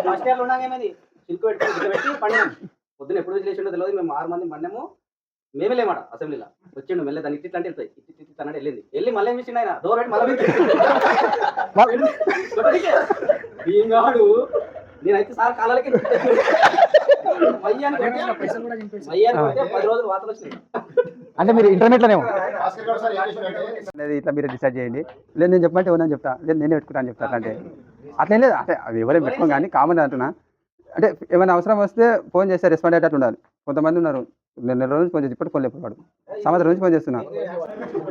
ఫస్ట్ ఇయర్లో ఉన్నామేమది చిలుకు పెట్టి పండినాం. పొద్దున ఎప్పుడు చేసిండో తెలియదు. మేము 6 మంది పండాము. మేమే లేమాట అసెంబ్లీలో వచ్చిండు మెల్లె దాన్ని ఇట్లా అంటే వెళ్తాయి ఇట్లా అన్నట్టు వెళ్ళింది. వెళ్ళి మళ్ళీ ఏమి ఇచ్చిండు ఆయన డోర్ పెట్టి మళ్ళీ గాడు. నేనైతే సార్ కాలాలకి మయ్యాన్ని 10 రోజులు వార్తలు వచ్చినాయి. అంటే మీరు ఇంటర్నెట్లోనేమో అనేది ఇట్లా మీరే డిసైడ్ చేయండి. లేదు నేను చెప్పమంటే ఏమన్నా చెప్తా, లేదు నేనే పెట్టుకుంటాను చెప్తా. అంటే అట్లేం లేదు. అంటే అది ఎవరైనా పెట్టుకోం కానీ కామన్ అంటున్నా. అంటే ఏమైనా అవసరం వస్తే ఫోన్ చేస్తే రెస్పాండ్ అయ్యేటట్టు ఉండాలి. కొంతమంది ఉన్నారు నెల రోజు ఫోన్ చేసి ఇప్పటికి ఫోన్ లేకపోయాడు, సంవత్సరం నుంచి ఫోన్ చేస్తున్నా.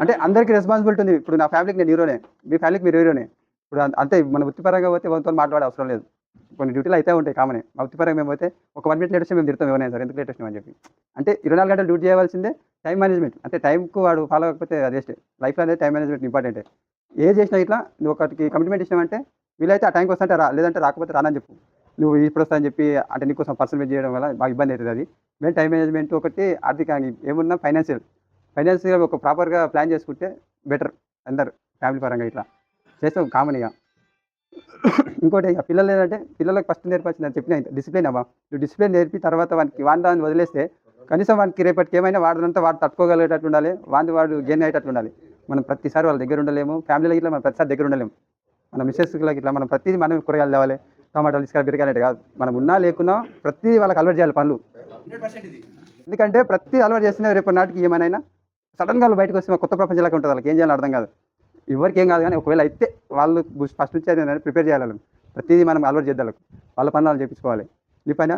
అంటే అందరికీ రెస్పాన్సిబిలిటీ ఉంది. ఇప్పుడు నా ఫ్యామిలీకి నేను హీరోనే, మీ ఫ్యామిలీకి మీరు హీరోనే. ఇప్పుడు అంతే మన వృత్తిపరంగా పోతే వాళ్ళతో మాట్లాడే అవసరం లేదు. కొన్ని డ్యూటీలు అయితే ఉంటాయి కామనే. మా వృత్తిపరంగా మేము పోతే ఒక 1 మినిట్ లేట్ వస్తే మేము తిడతాం ఎవరైనా సార్ ఎందుకు లేట్ వచ్చినాం అని చెప్పి. అంటే 24 గంటలు డ్యూటీ చేయవలసిందే. టైం మేనేజ్మెంట్ అంటే టైంకు వాడు ఫాలో అవ్వకపోతే అది వేస్ట్. లైఫ్లో అనేది టైం మేనేజ్మెంట్ ఇంపార్టెంటే. ఏ చేసినా ఇట్లా నువ్వు ఒకటికి కమిట్మెంట్ ఇచ్చినావంటే వీలైతే ఆ టైంకి వస్తుంటే రా, లేదంటే రాకపోతే రానని చెప్పు. నువ్వు ఇప్పుడు వస్తానని చెప్పి అంటే నీకోసం పర్సన్ వెయిట్ చేయడం వల్ల బాగా ఇబ్బంది అవుతుంది. అది మెయిన్ టైం మేనేజ్మెంట్ ఒకటి. ఆర్థికంగా ఏమున్నా ఫైనాన్షియల్గా ఒక ప్రాపర్గా ప్లాన్ చేసుకుంటే బెటర్. అందరు ఫ్యామిలీ పరంగా ఇట్లా చేస్తాం కామన్. ఇక ఇంకోటి ఇక పిల్లలు ఏంటంటే పిల్లలకు ఫస్ట్ నేర్పాల్సింది అని చెప్పిన డిసిప్లిన్ అమ్మా. నువ్వు డిసిప్లిన్ నేర్పి తర్వాత వాడిని వదిలేస్తే కనీసం వానికి రేపటికి ఏమైనా వాడినంతా వాడు తట్టుకోగలిగేటట్టు ఉండాలి, వాడు గెయిన్ అయ్యేటట్టు ఉండాలి. మనం ప్రతిసారి వాళ్ళ దగ్గర ఉండలేము, ఫ్యామిలీలో ఇట్లా మనం ప్రతిసారి దగ్గర ఉండలేము. మన మిస్సెస్కి ఇట్లా మనం ప్రతిదీ మనం కూరగాయలు తేవాలి, టమాటాలు తీసుకొని బిరకాయలు కాదు. మనం ఉన్నా లేకున్నా ప్రతిదీ వాళ్ళకి అలవాటు చేయాలి పనులు. ఎందుకంటే ప్రతి అలవాటు చేస్తున్నా రేపు నాటికి ఏమైనా సడన్గా వాళ్ళు బయటకు వస్తే కొత్త ప్రపంచంలాగా ఉంటుంది. వాళ్ళకి ఏం చేయాలో అర్థం కాదు. ఎవరికి ఏం కాదు కానీ ఒకవేళ అయితే వాళ్ళు ఫస్ట్ నుంచి అది ప్రిపేర్ చేయాలి. ప్రతిదీ మనం అలవాటు చేద్దాం. వాళ్ళ పనులు వాళ్ళు చేయించుకోవాలి. నీ పని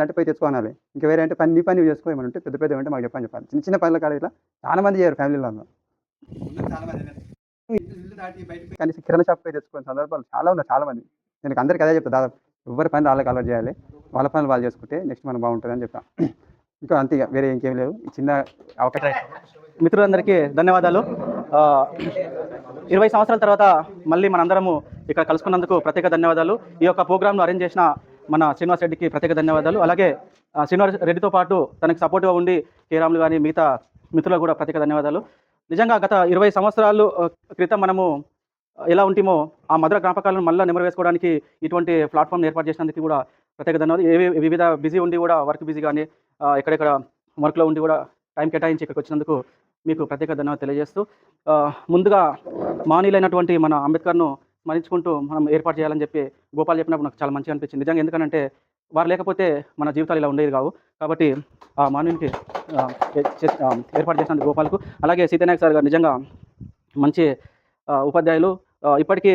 అంటే పోయి తెచ్చుకోవాలి. ఇంకా వేరే అంటే నీ పని చేసుకోమని ఉంటే పెద్ద ఏమంటే మాకు చెప్పాలి. చిన్న చిన్న పనుల కాడ ఇట్లా చాలా మంది చేయరు ఫ్యామిలీలో. కానీ కిరాణా షాప్ పోయి తెచ్చుకునే సందర్భాలు చాలా ఉన్నాయి. చాలా మంది నేను అందరికీ అదే చెప్తాను. దాదాపు ఎవరి పని వాళ్ళకి అలవాటు చేయాలి. వాళ్ళ పనులు వాళ్ళు చేసుకుంటే నెక్స్ట్ మనకు బాగుంటుంది అని చెప్తాను. ఇంకా అంతే, వేరే ఇంకేం లేదు. చిన్న అవకాశం. మిత్రులందరికీ ధన్యవాదాలు. 20 సంవత్సరాల తర్వాత మళ్ళీ మనందరము ఇక్కడ కలుసుకున్నందుకు ప్రత్యేక ధన్యవాదాలు. ఈ యొక్క ప్రోగ్రామ్ను అరేంజ్ చేసిన మన శ్రీనివాస్ రెడ్డికి ప్రత్యేక ధన్యవాదాలు. అలాగే శ్రీనివాస్ రెడ్డితో పాటు తనకు సపోర్ట్గా ఉండి కేరాములు కానీ మిగతా మిత్రులకు కూడా ప్రత్యేక ధన్యవాదాలు. నిజంగా గత 20 సంవత్సరాలు క్రితం మనము ఎలా ఉంటేమో ఆ మధుర జ్ఞాపకాలను మళ్ళీ నెమరు వేసుకోవడానికి ఇటువంటి ప్లాట్ఫామ్ ఏర్పాటు చేసినందుకు కూడా ప్రత్యేక ధన్యవాదాలు. వివిధ బిజీ ఉండి కూడా వర్క్ బిజీ కానీ ఎక్కడెక్కడ వర్క్లో ఉండి కూడా టైం కేటాయించి ఇక్కడికి వచ్చినందుకు మీకు ప్రత్యేక ధన్యవాదాలు తెలియజేస్తూ ముందుగా మానీయులైనటువంటి మన అంబేద్కర్ను స్మరించుకుంటూ మనం ఏర్పాటు చేయాలని చెప్పి గోపాల్ చెప్పినప్పుడు నాకు చాలా మంచిగా అనిపించింది. నిజంగా ఎందుకంటే వారు లేకపోతే మన జీవితాలు ఇలా ఉండేవి కావు. కాబట్టి ఆ మానవునికి ఏర్పాటు చేసినందుకు గోపాల్కు, అలాగే సీతానాయక్ సార్ గారు నిజంగా మంచి ఉపాధ్యాయులు. ఇప్పటికీ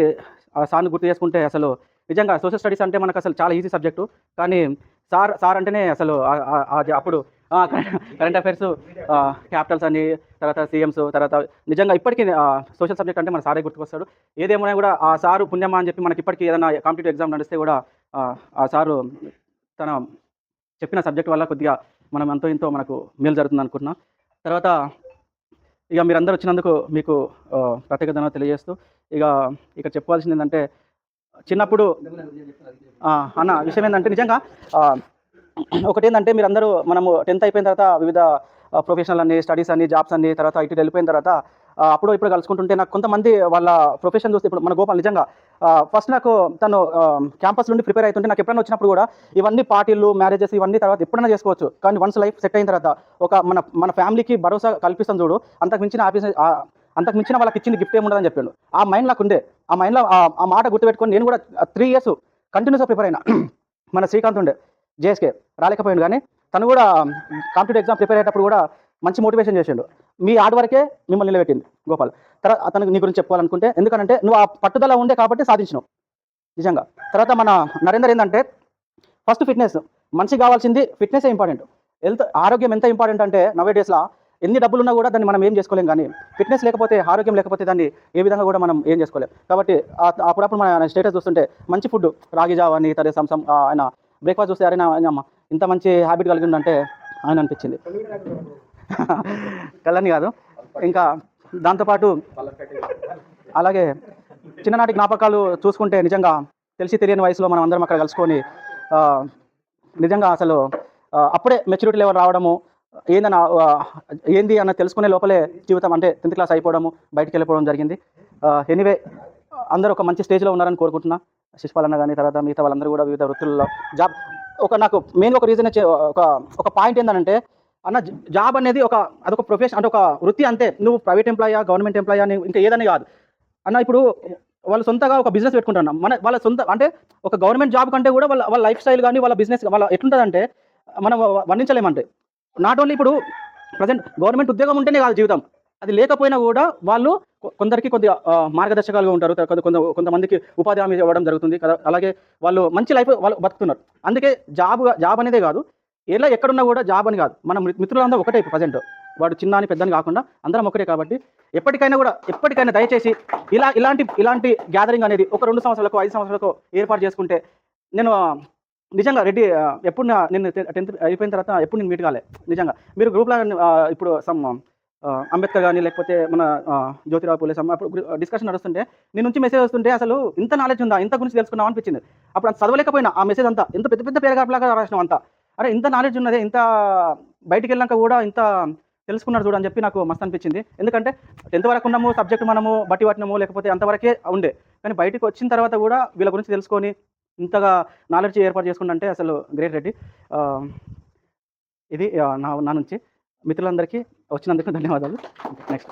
ఆ సార్ని గుర్తు చేసుకుంటే అసలు నిజంగా సోషల్ స్టడీస్ అంటే మనకు అసలు చాలా ఈజీ సబ్జెక్టు. కానీ సార్ అంటేనే అసలు అప్పుడు కరెంట్ అఫైర్స్, క్యాపిటల్స్ అని, తర్వాత సీఎంస్, తర్వాత నిజంగా ఇప్పటికీ సోషల్ సబ్జెక్ట్ అంటే మన సారే గుర్తుకొస్తాడు. ఏదేమైనా కూడా ఆ సారు పుణ్యమా అని చెప్పి మనకి ఇప్పటికీ ఏదైనా కాంపిటేటివ్ ఎగ్జామ్ నడిస్తే కూడా ఆ సారు తన చెప్పిన సబ్జెక్ట్ వల్ల కొద్దిగా మనం ఎంతో ఇంతో మనకు మేలు జరుగుతుంది అనుకుంటున్నాం. తర్వాత ఇక మీరందరూ వచ్చినందుకు మీకు ప్రత్యేక ధన్యవాదాలు తెలియజేస్తూ ఇక్కడ చెప్పుకోవాల్సింది ఏంటంటే చిన్నప్పుడు అన్న విషయం ఏంటంటే నిజంగా ఒకటి ఏంటంటే మీరందరూ మనము 10th అయిపోయిన తర్వాత వివిధ ప్రొఫెషనల్ అన్ని స్టడీస్ అన్ని జాబ్స్ అన్ని తర్వాత ఇటు వెళ్ళిపోయిన తర్వాత అప్పుడు ఇప్పుడు కలుసుకుంటుంటే నాకు కొంతమంది వాళ్ళ ప్రొఫెషన్ చూస్తే ఇప్పుడు మన గోపాల్ నిజంగా ఫస్ట్ నాకు తను క్యాంపస్ నుండి ప్రిపేర్ అవుతుంటే నాకు ఎప్పుడైనా వచ్చినప్పుడు కూడా ఇవన్నీ పార్టీలు మ్యారేజెస్ ఇవన్నీ తర్వాత ఎప్పుడైనా చేసుకోవచ్చు. కానీ వన్స్ లైఫ్ సెట్ అయిన తర్వాత ఒక మన ఫ్యామిలీకి భరోసా కల్పిస్తాం చూడు, అంతకు మించిన వాళ్ళకి ఇచ్చింది గిఫ్ట్ ఏముండదని చెప్పాడు. ఆ మైండ్ నాకు ఉండే. ఆ మైండ్లో ఆ మాట గుర్తుపెట్టుకొని నేను కూడా 3 years కంటిన్యూస్గా ప్రిపేర్ అయినా. మన శ్రీకాంత్ ఉండే జేఎస్కే రాలేకపోయాడు, కానీ తను కూడా కాంపిటేటివ్ ఎగ్జామ్ ప్రిపేర్ అయ్యేటప్పుడు కూడా మంచి మోటివేషన్ చేసిండు. మీ హార్డ్ వర్కే మిమ్మల్ని నిలబెట్టింది గోపాల్. తర్వాత అతనికి నీ గురించి చెప్పుకోవాలనుకుంటే, ఎందుకంటే నువ్వు ఆ పట్టుదల ఉండే కాబట్టి సాధించినావు నిజంగా. తర్వాత మన నరేందర్ ఏంటంటే ఫస్ట్ ఫిట్నెస్. మనిషికి కావాల్సింది ఫిట్నెస్ ఇంపార్టెంట్. ఆరోగ్యం ఎంత ఇంపార్టెంట్ అంటే నవే డేస్లో ఎన్ని డబ్బులు ఉన్నా కూడా దాన్ని మనం ఏం చేసుకోలేం, కానీ ఫిట్నెస్ లేకపోతే, ఆరోగ్యం లేకపోతే దాన్ని ఏ విధంగా కూడా మనం ఏం చేసుకోలేం. కాబట్టి అప్పుడప్పుడు మన స్టేటస్ చూస్తుంటే మంచి ఫుడ్, రాగి జావ అని తరే సంసం ఆయన బ్రేక్ఫాస్ట్ చూస్తే అరే ఆయన ఇంత మంచి హ్యాబిట్ కలిగి ఉందంటే ఆయన అనిపించింది. కళ్ళని కాదు, ఇంకా దాంతోపాటు అలాగే చిన్ననాటి జ్ఞాపకాలు చూసుకుంటే నిజంగా తెలిసి తెలియని వయసులో మనం అందరం అక్కడ కలుసుకొని నిజంగా అసలు అప్పుడే మెచ్యూరిటీ లెవెల్ రావడము, ఏంది అన్న తెలుసుకునే లోపలే జీవితం అంటే 10th క్లాస్ అయిపోవడము, బయటికి వెళ్ళిపోవడం జరిగింది. ఎనీవే అందరూ ఒక మంచి స్టేజ్లో ఉన్నారని కోరుకుంటున్నా. శిశుపాల్ అన్న కానీ తర్వాత మిగతా వాళ్ళందరూ కూడా వివిధ వృత్తుల్లో జాబ్. నాకు మెయిన్గా ఒక రీజన్ ఒక పాయింట్ ఏంటంటే అన్న, జాబ్ అనేది అదొక ప్రొఫెషన్, అంటే ఒక వృత్తి అంతే. నువ్వు ప్రైవేట్ ఎంప్లాయా, గవర్నమెంట్ ఎంప్లాయా, ఇంకా ఏదని కాదు అన్న. ఇప్పుడు వాళ్ళు సొంతగా ఒక బిజినెస్ పెట్టుకుంటారు. వాళ్ళ సొంత అంటే ఒక గవర్నమెంట్ జాబ్ కంటే కూడా వాళ్ళ లైఫ్ స్టైల్ కానీ వాళ్ళ బిజినెస్ వాళ్ళ ఎట్లుంటుందంటే మనం వర్ణించలేమంటే. నాట్ ఓన్లీ ఇప్పుడు ప్రజెంట్ గవర్నమెంట్ ఉద్యోగం ఉంటేనే కాదు జీవితం, అది లేకపోయినా కూడా వాళ్ళు కొందరికి కొద్దిగా మార్గదర్శకాలుగా ఉంటారు, కొంతమందికి ఉపాధి హామీ ఇవ్వడం జరుగుతుంది కదా. అలాగే వాళ్ళు మంచి లైఫ్ వాళ్ళు బతుకుతున్నారు. అందుకే జాబ్ అనేదే కాదు, ఎక్కడున్నా కూడా జాబ్ అని కాదు. మన మిత్రులందరూ ఒకటే ప్రజెంట్, వాడు చిన్న అని పెద్దని కాకుండా అందరం ఒకటే. కాబట్టి ఎప్పటికైనా దయచేసి ఇలాంటి గ్యాదరింగ్ అనేది ఒక 2 సంవత్సరాలకు 5 సంవత్సరాలకు ఏర్పాటు చేసుకుంటే, నేను నిజంగా రెడ్డి ఎప్పుడు నేను 10th అయిపోయిన తర్వాత ఎప్పుడు నేను మీట్ కాలే. నిజంగా మీరు గ్రూప్లో ఇప్పుడు అంబేద్కర్ కానీ లేకపోతే మన జ్యోతిరావు పూలే అప్పుడు డిస్కషన్ నడుస్తుంటే నీ నుంచి మెసేజ్ వస్తుంటే అసలు ఇంత నాలెడ్జ్ ఉందా, ఇంత గురించి తెలుసుకున్నావు అనిపించింది. అప్పుడు అంత చదవలేకపోయినా ఆ మెసేజ్ అంతా ఎంత పెద్ద పేరాగ్రాఫ్లాగా రాసినావు అంతా. అరే ఇంత నాలెడ్జ్ ఉన్నదే, ఇంత బయటికి వెళ్ళాక కూడా ఇంత తెలుసుకున్నారు చూడని చెప్పి నాకు మస్తు అనిపించింది. ఎందుకంటే 10th వరకు ఉన్నాము, సబ్జెక్ట్ మనము బట్టి పట్టినాము లేకపోతే అంతవరకే ఉండే, కానీ బయటకు వచ్చిన తర్వాత కూడా వీళ్ళ గురించి తెలుసుకొని ఇంతగా నాలెడ్జ్ ఏర్పాటు చేసుకుంటే అసలు గ్రేట్ రెడ్డి. ఇది నా నుంచి మిత్రులందరికీ వచ్చినందుకు ధన్యవాదాలు. నెక్స్ట్